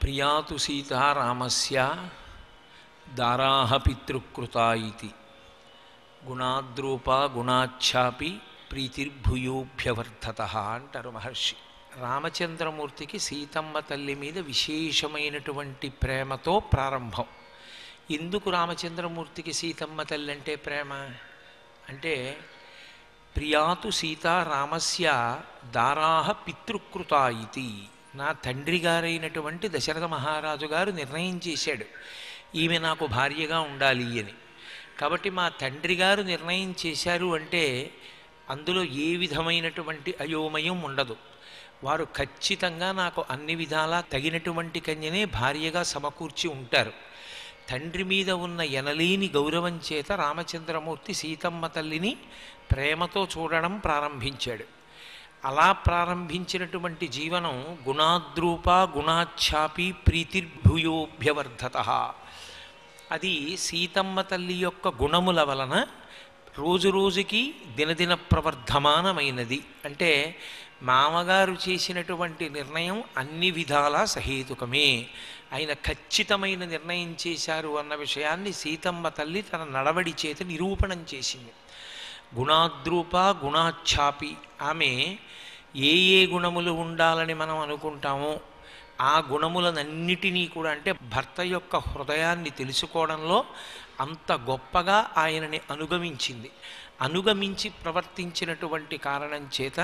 ప్రియాతు సీతా రామస్య దారాహ పితృకృతా ఇతి గుణాద్రూపా గుణాఛాపి ప్రీతిర్భూయోభ్యవర్ధత అంటారు మహర్షి. రామచంద్రమూర్తికి సీతమ్మ తల్లి మీద విశేషమైనటువంటి ప్రేమతో ప్రారంభం. ఎందుకు రామచంద్రమూర్తికి సీతమ్మ తల్లి అంటే ప్రేమ అంటే, ప్రియాతు సీతా రామస్య దారాహ పితృకృతా ఇతి, నా తండ్రి గారైనటువంటి దశరథ మహారాజు గారు నిర్ణయం చేశాడు ఈమె నాకు భార్యగా ఉండాలి అని. కాబట్టి మా తండ్రి గారు నిర్ణయం చేశారు అంటే అందులో ఏ విధమైనటువంటి అయోమయం ఉండదు. వారు ఖచ్చితంగా నాకు అన్ని విధాలా తగినటువంటి కన్యనే భార్యగా సమకూర్చి ఉంటారు. తండ్రి మీద ఉన్న ఎనలేని గౌరవం చేత రామచంద్రమూర్తి సీతమ్మ తల్లిని ప్రేమతో చూడడం ప్రారంభించాడు. అలా ప్రారంభించినటువంటి జీవనం గుణాద్రూపా గుణాఛాపి ప్రీతిర్భూయోభ్యవర్ధత. అది సీతమ్మ తల్లి యొక్క గుణముల వలన రోజు రోజుకి దినదిన ప్రవర్ధమానమైనది. అంటే మామగారు చేసినటువంటి నిర్ణయం అన్ని విధాలా సహేతుకమే, ఆయన ఖచ్చితమైన నిర్ణయం చేశారు అన్న విషయాన్ని సీతమ్మ తల్లి తన నడవడి చేత నిరూపణం చేసింది. గుణాద్రూప గుణాఛాపి, ఆమె ఏ ఏ గుణములు ఉండాలని మనం అనుకుంటామో ఆ గుణములనన్నిటినీ కూడా, అంటే భర్త యొక్క హృదయాన్ని తెలుసుకోవడంలో అంత గొప్పగా ఆయనని అనుగమించింది. అనుగమించి ప్రవర్తించినటువంటి కారణం చేత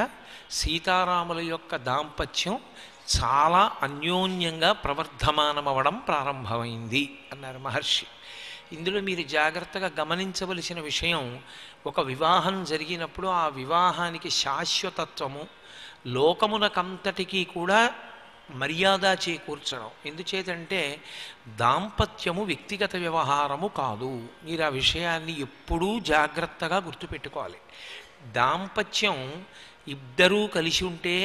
సీతారాముల యొక్క దాంపత్యం చాలా అన్యోన్యంగా ప్రవర్ధమానమవడం ప్రారంభమైంది అన్నారు మహర్షి. ఇందులో మీరు జాగ్రత్తగా గమనించవలసిన విషయం, ఒక వివాహం జరిగినప్పుడు ఆ వివాహానికి శాశ్వతత్వము, లోకమునకంతటికీ కూడా మర్యాద చేకూర్చడం. ఎందుచేతంటే దాంపత్యము వ్యక్తిగత వ్యవహారము కాదు. మీరు ఆ విషయాన్ని ఎప్పుడూ జాగ్రత్తగా గుర్తుపెట్టుకోవాలి. దాంపత్యం ఇద్దరూ కలిసి ఉంటే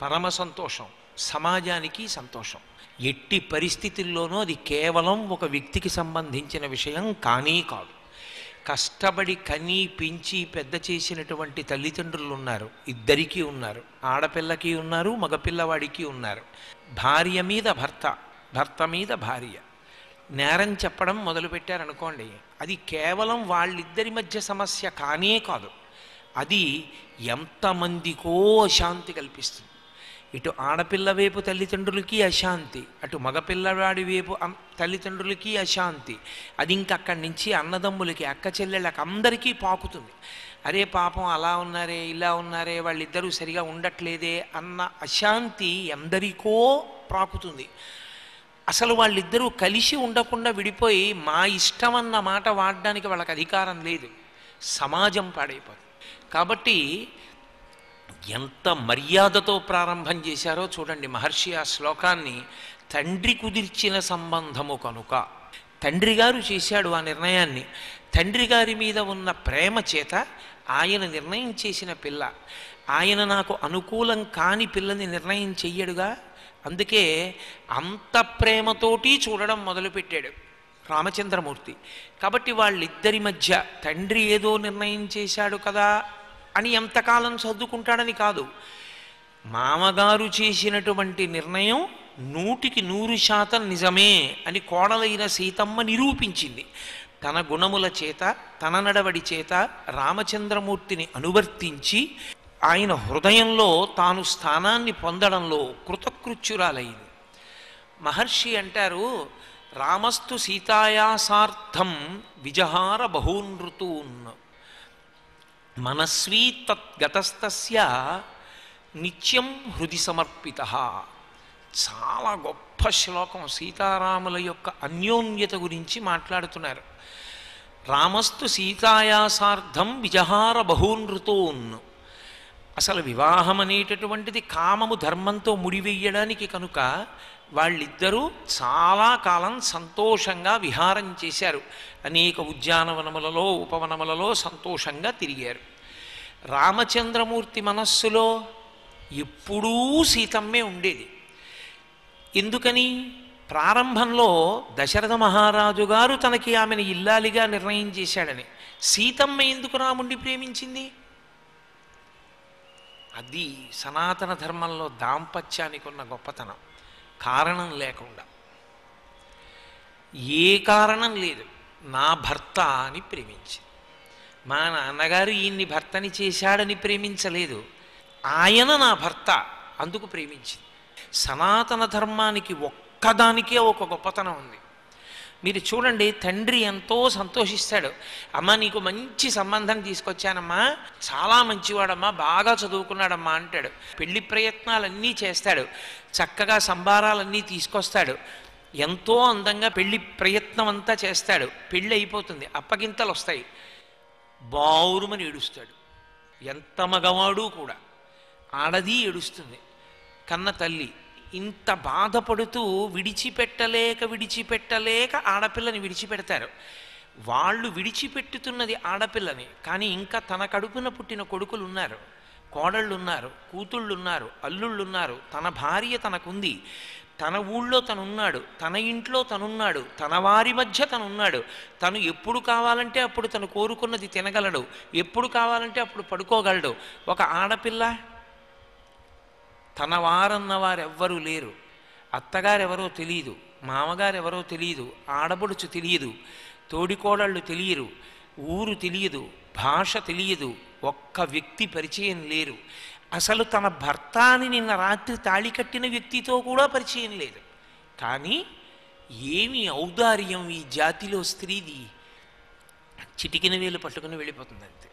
పరమ సంతోషం, సమాజానికి సంతోషం. ఎట్టి పరిస్థితుల్లోనూ అది కేవలం ఒక వ్యక్తికి సంబంధించిన విషయం కానీ కాదు. కష్టపడి కని పెంచి పెద్ద చేసినటువంటి తల్లిదండ్రులు ఉన్నారు, ఇద్దరికీ ఉన్నారు. ఆడపిల్లకి ఉన్నారు, మగపిల్లవాడికి ఉన్నారు. భార్య మీద భర్త, భర్త మీద భార్య నేరం చెప్పడం మొదలుపెట్టారనుకోండి, అది కేవలం వాళ్ళిద్దరి మధ్య సమస్య కానే కాదు, అది ఎంతమందికో అశాంతి కల్పిస్తుంది. ఇటు ఆడపిల్ల వైపు తల్లిదండ్రులకి అశాంతి, అటు మగపిల్లవాడి వైపు తల్లిదండ్రులకి అశాంతి. అది ఇంకక్కడి నుంచి అన్నదమ్ములకి, అక్క చెల్లెళ్ళకి అందరికీ పాకుతుంది. అరే పాపం అలా ఉన్నారే, ఇలా ఉన్నారే, వాళ్ళిద్దరూ సరిగా ఉండట్లేదే అన్న అశాంతి ఎందరికో ప్రాకుతుంది. అసలు వాళ్ళిద్దరూ కలిసి ఉండకుండా విడిపోయి మా ఇష్టం అన్న మాట వాడడానికి వాళ్ళకి అధికారం లేదు, సమాజం పాడైపోతుంది. కాబట్టి ఎంత మర్యాదతో ప్రారంభం చేశారో చూడండి మహర్షి ఆ శ్లోకాన్ని. తండ్రి కుదిర్చిన సంబంధము కనుక, తండ్రి గారు చేశాడు ఆ నిర్ణయాన్ని. తండ్రి గారి మీద ఉన్న ప్రేమ చేత ఆయన నిర్ణయం చేసిన పిల్ల, ఆయన నాకు అనుకూలం కాని పిల్లని నిర్ణయం చెయ్యడుగా. అందుకే అంత ప్రేమతోటి చూడడం మొదలుపెట్టాడు రామచంద్రమూర్తి. కాబట్టి వాళ్ళిద్దరి మధ్య తండ్రి ఏదో నిర్ణయం చేశాడు కదా అని ఎంతకాలం సర్దుకుంటాడని కాదు, మామగారు చేసినటువంటి నిర్ణయం 100% నిజమే అని కోడలైన సీతమ్మ నిరూపించింది. తన గుణముల చేత, తన నడవడి చేత రామచంద్రమూర్తిని అనువర్తించి ఆయన హృదయంలో తాను స్థానాన్ని పొందడంలో కృతకృత్యురాలైంది. మహర్షి అంటారు, రామస్తు సీతాయాసార్థం విజహార బహూన్ ఋతూన్ మనస్వీ తద్గతస్తస్య నిత్యం హృది సమర్పిత. చాలా గొప్ప శ్లోకం. సీతారాముల యొక్క అన్యోన్యత గురించి మాట్లాడుతున్నారు. రామస్తు సీతాయాసార్థం విజహార బహూన్ ఋతూన్. అసలు వివాహం అనేటటువంటిది కామము ధర్మంతో ముడివేయడానికి కనుక వాళ్ళిద్దరూ చాలా కాలం సంతోషంగా విహారం చేశారు. అనేక ఉద్యానవనములలో, ఉపవనములలో సంతోషంగా తిరిగారు. రామచంద్రమూర్తి మనస్సులో ఎప్పుడూ సీతమ్మే ఉండేది. ఎందుకని? ప్రారంభంలో దశరథ మహారాజు గారు తనకి ఆమెను ఇల్లాలిగా నిర్ణయం చేశాడని. సీతమ్మ ఎందుకు రాముణ్ణి ప్రేమించింది? అది సనాతన ధర్మంలో దాంపత్యానికి ఉన్న గొప్పతనం. కారణం లేకుండా, ఏ కారణం లేదు, నా భర్త అని ప్రేమించింది. మా నాన్నగారు ఈయన్ని భర్తని చేశాడని ప్రేమించలేదు, ఆయన నా భర్త అందుకు ప్రేమించింది. సనాతన ధర్మానికి ఒక్కదానికే ఒక గొప్పతనం ఉంది. మీరు చూడండి, తండ్రి ఎంతో సంతోషిస్తాడు. అమ్మ నీకు మంచి సంబంధం తీసుకొచ్చానమ్మా, చాలా మంచివాడమ్మా, బాగా చదువుకున్నాడమ్మా అంటాడు. పెళ్లి ప్రయత్నాలన్నీ చేస్తాడు, చక్కగా సంబారాలన్నీ తీసుకొస్తాడు, ఎంతో అందంగా పెళ్లి ప్రయత్నం అంతా చేస్తాడు. పెళ్ళి అయిపోతుంది, అప్పగింతలు వస్తాయి, బావురుమని ఏడుస్తాడు. ఎంత మగవాడు కూడా, ఆడది ఏడుస్తుంది, కన్న తల్లి. ఇంత బాధపడుతూ విడిచిపెట్టలేక ఆడపిల్లని విడిచిపెడతారు. వాళ్ళు విడిచిపెట్టుతున్నది ఆడపిల్లని, కానీ ఇంకా తన కడుపున పుట్టిన కొడుకులు ఉన్నారు, కోడళ్ళు ఉన్నారు, కూతుళ్ళు ఉన్నారు, అల్లుళ్ళు ఉన్నారు, తన భార్య తనకుంది, తన ఊళ్ళో తనున్నాడు, తన ఇంట్లో తనున్నాడు, తన వారి మధ్య తనున్నాడు. తను ఎప్పుడు కావాలంటే అప్పుడు తను కోరుకున్నది తినగలడు, ఎప్పుడు కావాలంటే అప్పుడు పడుకోగలడు. ఒక ఆడపిల్ల, తన వారన్న వారెవ్వరూ లేరు, అత్తగారెవరో తెలియదు, మామగారెవరో తెలియదు, ఆడబడుచు తెలియదు, తోడికోడళ్ళు తెలియరు, ఊరు తెలియదు, భాష తెలియదు, ఒక్క వ్యక్తి పరిచయం లేరు. అసలు తన భర్త అని నిన్న రాత్రి తాళి కట్టిన వ్యక్తితో కూడా పరిచయం లేదు. కానీ ఏమి ఔదార్యం ఈ జాతిలో స్త్రీది! చిటికిన వేలు పట్టుకుని వెళ్ళిపోతుంది అంతే.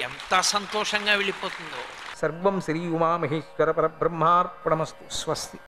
ఎంత సంతోషంగా వెళ్ళిపోతుందో. సర్వం శ్రీ ఉమామహేశ్వర పరబ్రహ్మార్పణమస్తు. స్వస్తి.